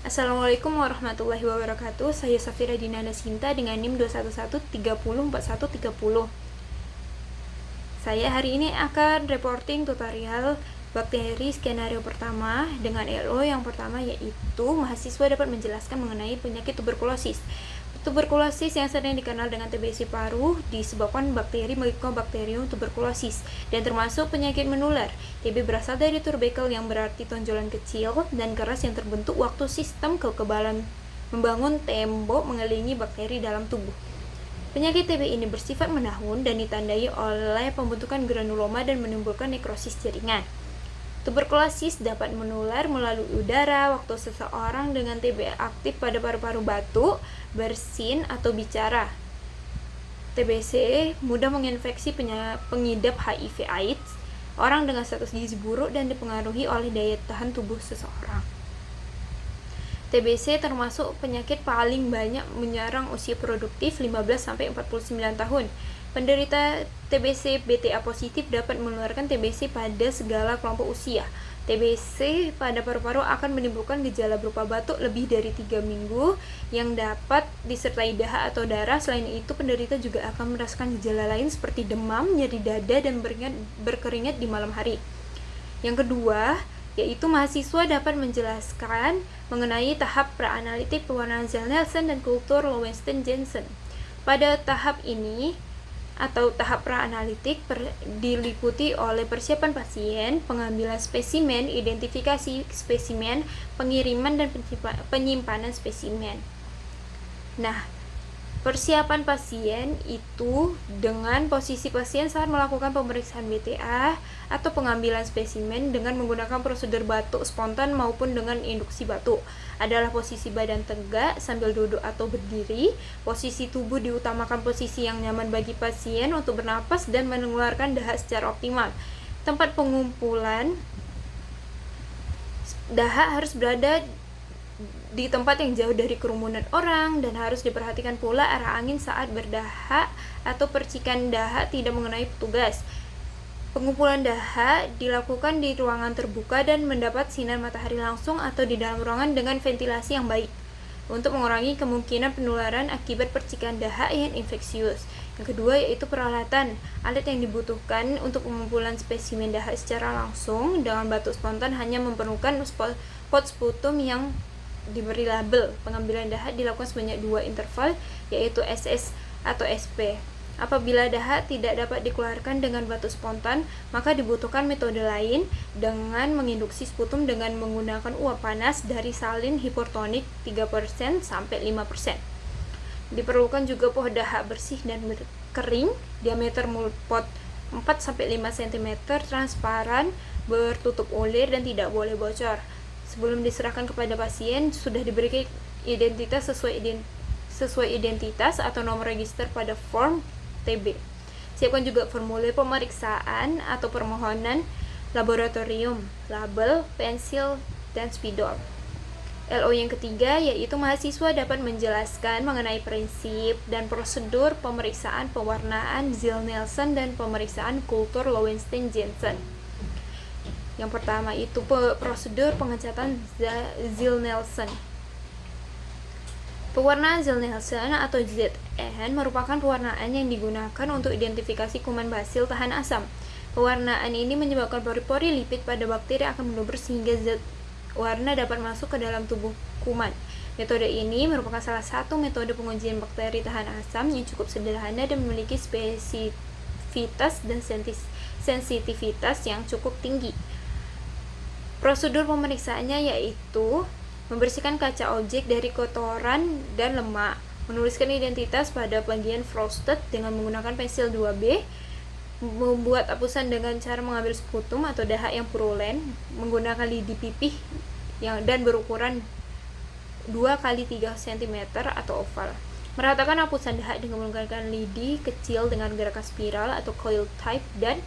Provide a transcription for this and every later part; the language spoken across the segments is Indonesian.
Assalamualaikum warahmatullahi wabarakatuh. Saya Safira Dinana Sinta dengan NIM 211304130. Saya hari ini akan reporting tutorial bakteri skenario pertama dengan LO yang pertama, yaitu mahasiswa dapat menjelaskan mengenai penyakit tuberkulosis. Tuberkulosis yang sering dikenal dengan TBC paru disebabkan bakteri Mycobacterium tuberculosis dan termasuk penyakit menular. TB berasal dari tubercle yang berarti tonjolan kecil dan keras yang terbentuk waktu sistem kekebalan membangun tembok mengelilingi bakteri dalam tubuh. Penyakit TB ini bersifat menahun dan ditandai oleh pembentukan granuloma dan menimbulkan nekrosis jaringan. Tuberkulosis dapat menular melalui udara waktu seseorang dengan TB aktif pada paru-paru batuk, bersin, atau bicara. TBC mudah menginfeksi pengidap HIV/AIDS, orang dengan status gizi buruk, dan dipengaruhi oleh daya tahan tubuh seseorang. TBC termasuk penyakit paling banyak menyerang usia produktif 15-49 tahun. Penderita TBC BTA positif dapat menularkan TBC pada segala kelompok usia. TBC pada paru-paru akan menimbulkan gejala berupa batuk lebih dari 3 minggu yang dapat disertai dahak atau darah. Selain itu, penderita juga akan merasakan gejala lain seperti demam, nyeri dada, dan berkeringat di malam hari. Yang kedua, yaitu mahasiswa dapat menjelaskan mengenai tahap praanalitik pewarnaan Zell-Nelson dan kultur Lowenstein-Jansen. Pada tahap ini atau tahap praanalitik diliputi oleh persiapan pasien, pengambilan spesimen, identifikasi spesimen, pengiriman, dan penyimpanan spesimen. Nah, persiapan pasien itu dengan posisi pasien saat melakukan pemeriksaan BTA atau pengambilan spesimen dengan menggunakan prosedur batuk spontan maupun dengan induksi batuk adalah posisi badan tegak sambil duduk atau berdiri. Posisi tubuh diutamakan posisi yang nyaman bagi pasien untuk bernapas dan mengeluarkan dahak secara optimal. Tempat pengumpulan dahak harus berada di tempat yang jauh dari kerumunan orang, dan harus diperhatikan pula arah angin saat berdahak atau percikan dahak tidak mengenai petugas. Pengumpulan dahak dilakukan di ruangan terbuka dan mendapat sinar matahari langsung atau di dalam ruangan dengan ventilasi yang baik untuk mengurangi kemungkinan penularan akibat percikan dahak yang infeksius. Yang kedua yaitu peralatan. Alat yang dibutuhkan untuk pengumpulan spesimen dahak secara langsung dengan batuk spontan hanya memerlukan pot sputum yang diberi label. Pengambilan dahak dilakukan sebanyak 2 interval, yaitu SS atau SP. Apabila dahak tidak dapat dikeluarkan dengan batuk spontan, maka dibutuhkan metode lain dengan menginduksi sputum dengan menggunakan uap panas dari salin hipertonik 3% sampai 5%. Diperlukan juga pohon dahak bersih dan kering, diameter mulut pot 4-5 cm, transparan, bertutup ulir, dan tidak boleh bocor. Sebelum diserahkan kepada pasien, sudah diberi identitas sesuai identitas atau nomor register pada form TB. Siapkan juga formulir pemeriksaan atau permohonan laboratorium, label, pensil, dan spidol. LO yang ketiga yaitu mahasiswa dapat menjelaskan mengenai prinsip dan prosedur pemeriksaan pewarnaan Zell-Nelson dan pemeriksaan kultur Lowenstein-Jansen. Yang pertama itu prosedur pengecatan Zell-Nelson. Pewarnaan Zell-Nelson atau ZN merupakan pewarnaan yang digunakan untuk identifikasi kuman basil tahan asam. Pewarnaan ini menyebabkan pori-pori lipid pada bakteri akan meluber sehingga zat warna dapat masuk ke dalam tubuh kuman. Metode ini merupakan salah satu metode pengujian bakteri tahan asam yang cukup sederhana dan memiliki spesifitas dan sensitivitas yang cukup tinggi. Prosedur pemeriksaannya yaitu membersihkan kaca objek dari kotoran dan lemak, menuliskan identitas pada bagian frosted dengan menggunakan pensil 2B, membuat apusan dengan cara mengambil sputum atau dahak yang purulen, menggunakan lidi pipih dan berukuran 2x3 cm atau oval. Meratakan apusan dahak dengan menggunakan lidi kecil dengan gerakan spiral atau coil type dan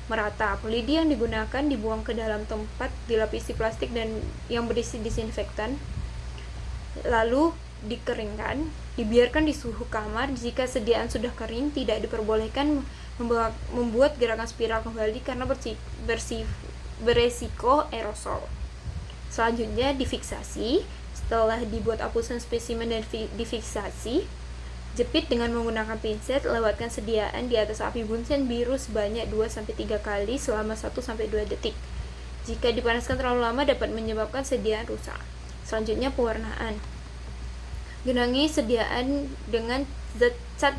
meratap. Lidi yang digunakan dibuang ke dalam tempat dilapisi plastik dan yang berisi disinfektan, lalu dikeringkan, dibiarkan di suhu kamar. Jika sediaan sudah kering, tidak diperbolehkan membuat gerakan spiral kembali karena beresiko aerosol. Selanjutnya difiksasi. Setelah dibuat apusan spesimen dan difiksasi, jepit dengan menggunakan pinset, lewatkan sediaan di atas api bunsen biru sebanyak 2-3 kali selama 1-2 detik. Jika dipanaskan terlalu lama dapat menyebabkan sediaan rusak. Selanjutnya pewarnaan. Genangi sediaan dengan cat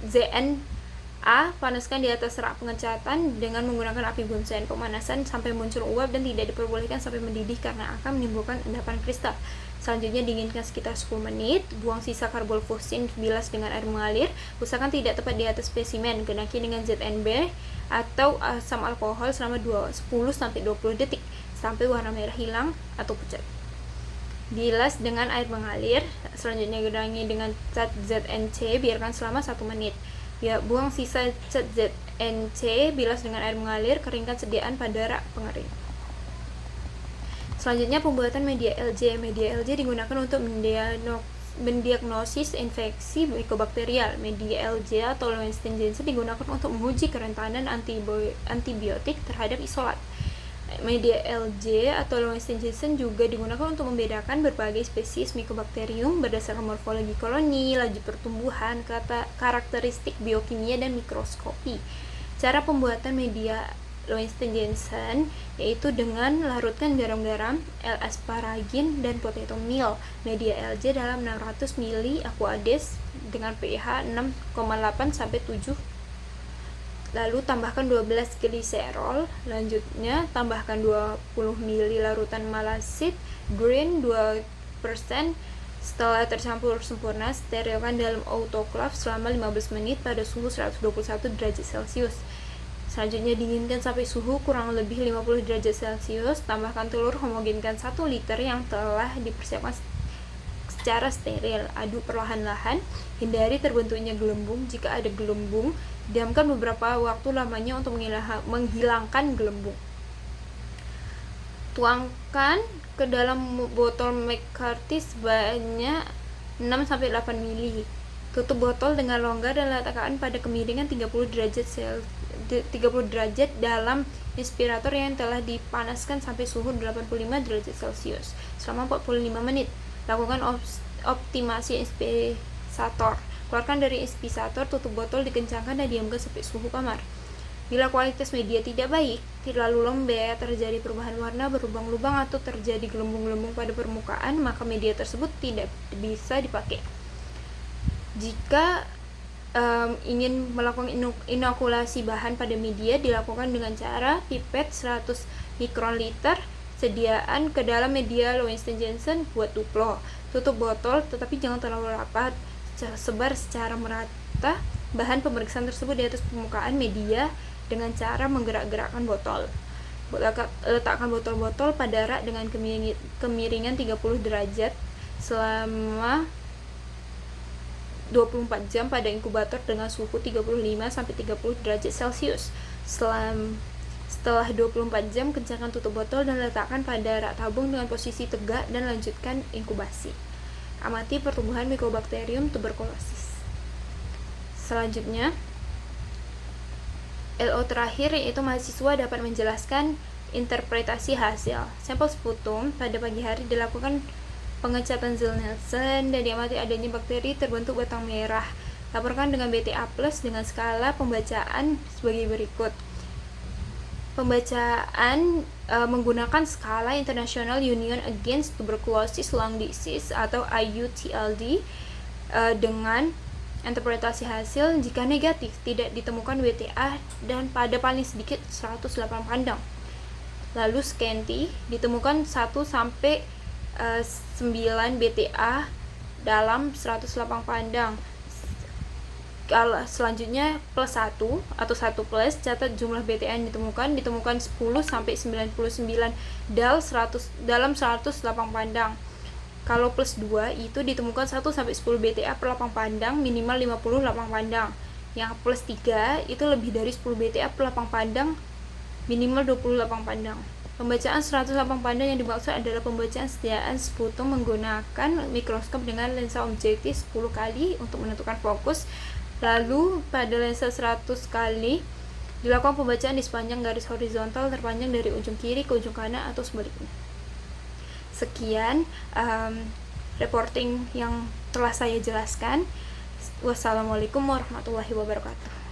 ZNA, panaskan di atas rak pengecatan dengan menggunakan api bunsen. Pemanasan sampai muncul uap dan tidak diperbolehkan sampai mendidih karena akan menimbulkan endapan kristal. Selanjutnya dinginkan sekitar 10 menit, buang sisa karbol fusin, bilas dengan air mengalir, usahakan tidak tepat di atas spesimen, genangi dengan ZNB atau asam alkohol selama 10-20 detik sampai warna merah hilang atau pucat. Bilas dengan air mengalir. Selanjutnya genangi dengan cat ZNC, biarkan selama 1 menit. Ya, buang sisa cat ZNC, bilas dengan air mengalir, keringkan sediaan pada rak pengering. Selanjutnya pembuatan media LJ. Media LJ digunakan untuk mendiagnosis infeksi mikobakterial. Media LJ atau Lewinson-Jensen digunakan untuk menguji kerentanan antibiotik terhadap isolat. Media LJ atau Lewinson-Jensen juga digunakan untuk membedakan berbagai spesies Mycobacterium berdasarkan morfologi koloni, laju pertumbuhan, karakteristik biokimia, dan mikroskopi. Cara pembuatan media Lewinson-Jensen yaitu dengan larutkan garam-garam, L-asparagin, dan potato meal media LJ dalam 600 ml aqueous dengan pH 6,8-7. Lalu tambahkan 12 gliserol. Lanjutnya tambahkan 20 ml larutan malasid green 2%. Setelah tercampur sempurna, sterilkan dalam autoclave selama 15 menit pada suhu 121 derajat Celcius. Selanjutnya dinginkan sampai suhu kurang lebih 50 derajat Celcius. Tambahkan telur, homogenkan 1 liter yang telah dipersiapkan secara steril. Aduk perlahan-lahan, hindari terbentuknya gelembung. Jika ada gelembung, diamkan beberapa waktu lamanya untuk menghilangkan gelembung. Tuangkan ke dalam botol McCarthy sebanyak 6-8 ml. Tutup botol dengan longgar dan letakkan pada kemiringan 30 derajat dalam inspirator yang telah dipanaskan sampai suhu 85 derajat Celcius selama 45 menit. Lakukan optimasi inspirator. Keluarkan dari inspirator, tutup botol, dikencangkan dan diamkan sampai suhu kamar. Bila kualitas media tidak baik, terlalu lembek, terjadi perubahan warna, berlubang-lubang, atau terjadi gelembung-gelembung pada permukaan, maka media tersebut tidak bisa dipakai. Jika ingin melakukan inokulasi bahan pada media, dilakukan dengan cara pipet 100 mikroliter sediaan ke dalam media Lewinson-Jensen buat tuplo. Tutup botol, tetapi jangan terlalu rapat. Sebar secara merata bahan pemeriksaan tersebut di atas permukaan media dengan cara menggerak-gerakkan botol. Letakkan botol-botol pada rak dengan kemiringan 30 derajat selama 24 jam pada inkubator dengan suhu 35-30 derajat Celcius. Setelah 24 jam, kencangkan tutup botol dan letakkan pada rak tabung dengan posisi tegak dan lanjutkan inkubasi. Amati pertumbuhan Mycobacterium tuberculosis. Selanjutnya, LO terakhir yaitu mahasiswa dapat menjelaskan interpretasi hasil. Sampel sputum pada pagi hari dilakukan pengecatan Zell-Nielsen dan diamati adanya bakteri terbentuk batang merah. Laporkan dengan BTA+ dengan skala pembacaan sebagai berikut. Pembacaan menggunakan skala International Union Against Tuberculosis Lung Disease atau IUTLD dengan interpretasi hasil. Jika negatif, tidak ditemukan WTA dan pada paling sedikit 108 pandang. Lalu scanty ditemukan 1-9 BTA dalam 108 pandang. Selanjutnya plus 1 atau 1 plus, catat jumlah BTA yang ditemukan 10-99 dalam 108 pandang. Kalau plus 2 itu ditemukan 1-10 BTA per lapang pandang, minimal 50 lapang pandang. Yang plus 3 itu lebih dari 10 BTA per lapang pandang, minimal 20 lapang pandang. Pembacaan 108 pandang yang dimaksud adalah pembacaan sediaan sputum menggunakan mikroskop dengan lensa objektif 10 kali untuk menentukan fokus. Lalu pada lensa 100 kali dilakukan pembacaan di sepanjang garis horizontal terpanjang dari ujung kiri ke ujung kanan atau sebaliknya. Sekian reporting yang telah saya jelaskan. Wassalamualaikum warahmatullahi wabarakatuh.